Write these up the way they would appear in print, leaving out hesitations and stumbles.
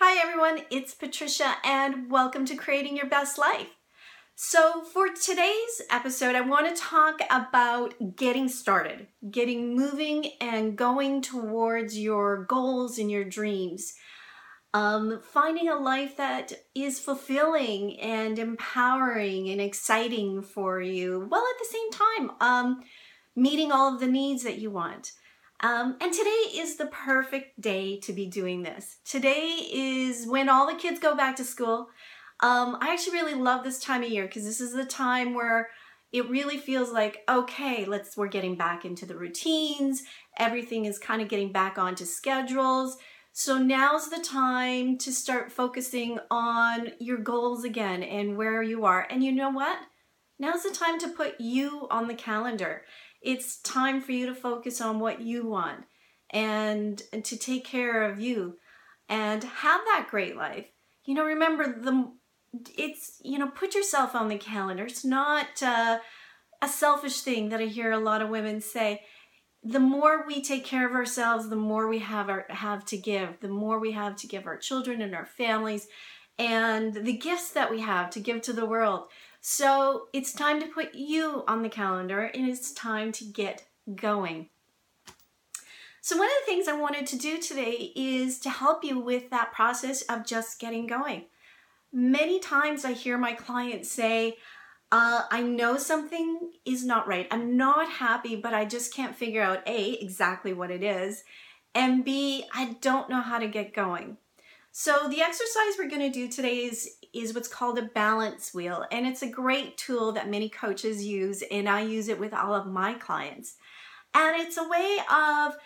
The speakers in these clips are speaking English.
Hi everyone, it's Patricia and welcome to Creating Your Best Life. So for today's episode, I want to talk about getting started, getting moving and going towards your goals and your dreams. Finding a life that is fulfilling and empowering and exciting for you, while at the same time meeting all of the needs that you want. And today is the perfect day to be doing this. Today is when all the kids go back to school. I actually really love this time of year because this is the time where it really feels like, okay, we're getting back into the routines. Everything is kind of getting back onto schedules. So now's the time to start focusing on your goals again and where you are. And you know what? Now's the time to put you on the calendar. It's time for you to focus on what you want and to take care of you and have that great life. Remember, put yourself on the calendar. It's not a selfish thing that I hear a lot of women say. The more we take care of ourselves, the more we have to give, the more we have to give our children and our families and the gifts that we have to give to the world. So it's time to put you on the calendar and it's time to get going. So one of the things I wanted to do today is to help you with that process of just getting going. Many times I hear my clients say, I know something is not right. I'm not happy, but I just can't figure out A, exactly what it is, and B, I don't know how to get going. So the exercise we're going to do today is what's called a balance wheel, and it's a great tool that many coaches use, and I use it with all of my clients. And it's a way of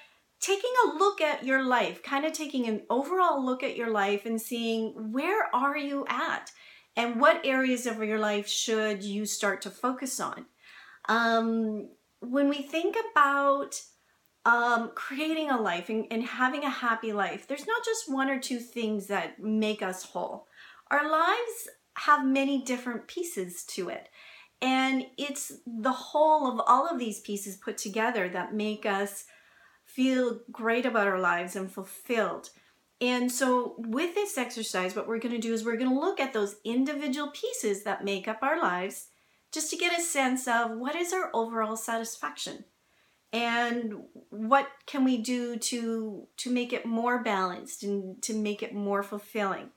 taking a look at your life, kind of taking an overall look at your life and seeing where are you at and what areas of your life should you start to focus on. When we think about creating a life and having a happy life, there's not just one or two things that make us whole. Our lives have many different pieces to it. And it's the whole of all of these pieces put together that make us feel great about our lives and fulfilled. And so with this exercise, what we're going to do is we're going to look at those individual pieces that make up our lives just to get a sense of what is our overall satisfaction. And what can we do to make it more balanced and to make it more fulfilling,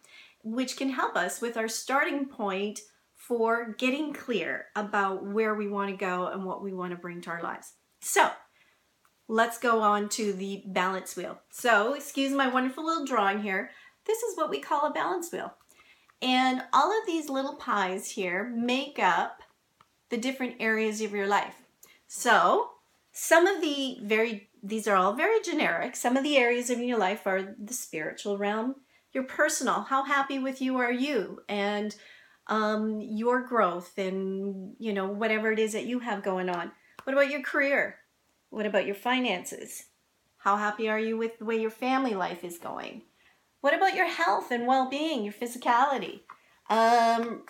which can help us with our starting point for getting clear about where we want to go and what we want to bring to our lives. So let's go on to the balance wheel. So excuse my wonderful little drawing here. This is what we call a balance wheel. And all of these little pies here make up the different areas of your life. So these are all very generic. Some of the areas of your life are the spiritual realm, your personal, how happy with you are you, and your growth and, whatever it is that you have going on. What about your career? What about your finances? How happy are you with the way your family life is going? What about your health and well-being, your physicality,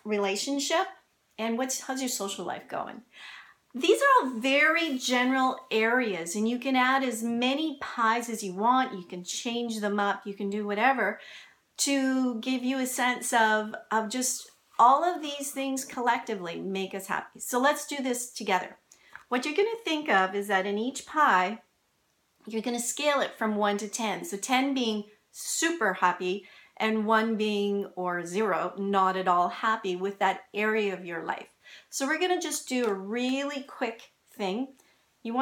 relationship, and how's your social life going? These are all very general areas, and you can add as many pies as you want. You can change them up. You can do whatever to give you a sense of just all of these things collectively make us happy. So let's do this together. What you're going to think of is that in each pie, you're going to scale it from 1 to 10. So 10 being super happy and 1 being, or 0, not at all happy with that area of your life. So we're going to just do a really quick thing. You do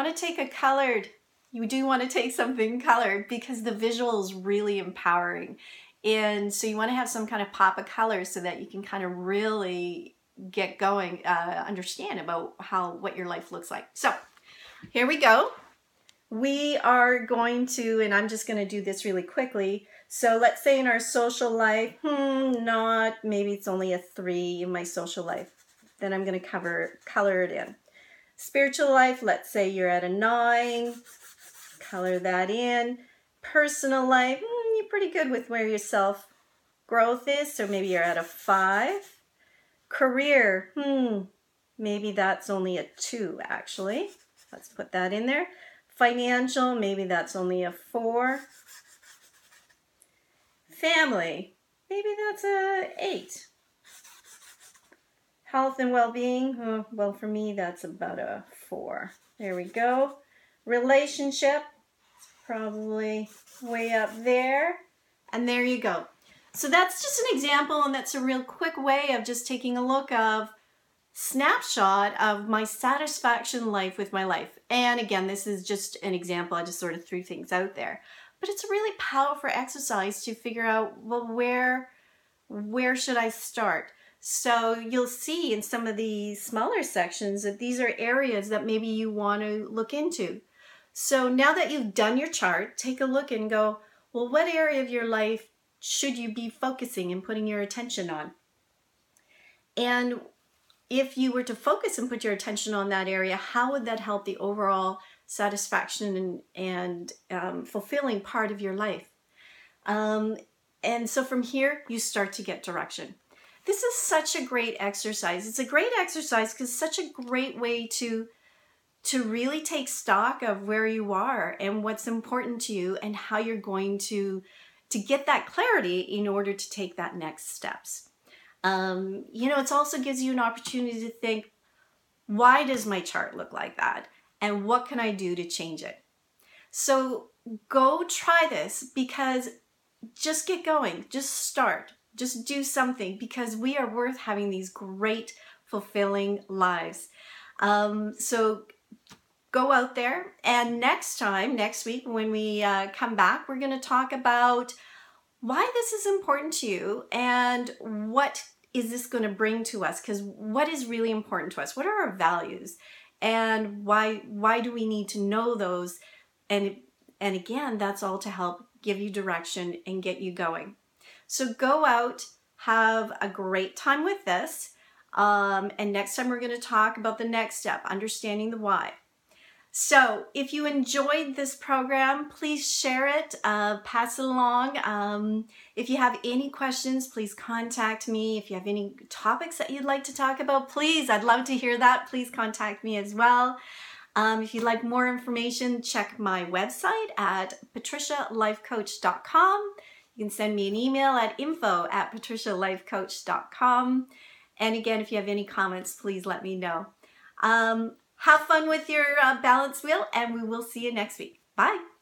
want to take something colored because the visual is really empowering. And so you want to have some kind of pop of color so that you can kind of really get going, understand about what your life looks like. So here we go. We are going to, and I'm just going to do this really quickly. So let's say in our social life, maybe it's only a 3 in my social life. Then I'm going to color it in. Spiritual life, let's say you're at a 9. Color that in. Personal life, you're pretty good with where your self-growth is, so maybe you're at a 5. Career, maybe that's only a 2, actually. Let's put that in there. Financial, maybe that's only a 4. Family, maybe that's a 8. Health and well-being, well, for me, that's about a 4. There we go. Relationship, probably way up there. And there you go. So that's just an example, and that's a real quick way of just taking a look of snapshot of my satisfaction life with my life. And again, this is just an example. I just sort of threw things out there. But it's a really powerful exercise to figure out, well, where should I start? So you'll see in some of the smaller sections that these are areas that maybe you want to look into. So now that you've done your chart, take a look and go, well, what area of your life should you be focusing and putting your attention on? And if you were to focus and put your attention on that area, how would that help the overall satisfaction and fulfilling part of your life? And so from here, you start to get direction. This is such a great exercise. It's a great exercise because it's such a great way to really take stock of where you are and what's important to you and how you're going to get that clarity in order to take that next steps. It also gives you an opportunity to think, why does my chart look like that? And what can I do to change it? So go try this, because just get going, just start, just do something, because we are worth having these great, fulfilling lives. So go out there, and next week when we come back, we're going to talk about why this is important to you and what is this going to bring to us, because what is really important to us? What are our values? And why do we need to know those? And again, that's all to help give you direction and get you going. So go out, have a great time with this. And next time we're going to talk about the next step, understanding the why. So if you enjoyed this program, please share it, pass it along. If you have any questions, please contact me. If you have any topics that you'd like to talk about, please, I'd love to hear that. Please contact me as well. If you'd like more information, check my website at patricialifecoach.com. You can send me an email at info@patricialifecoach.com. And again, if you have any comments, please let me know. Have fun with your balance wheel, and we will see you next week. Bye.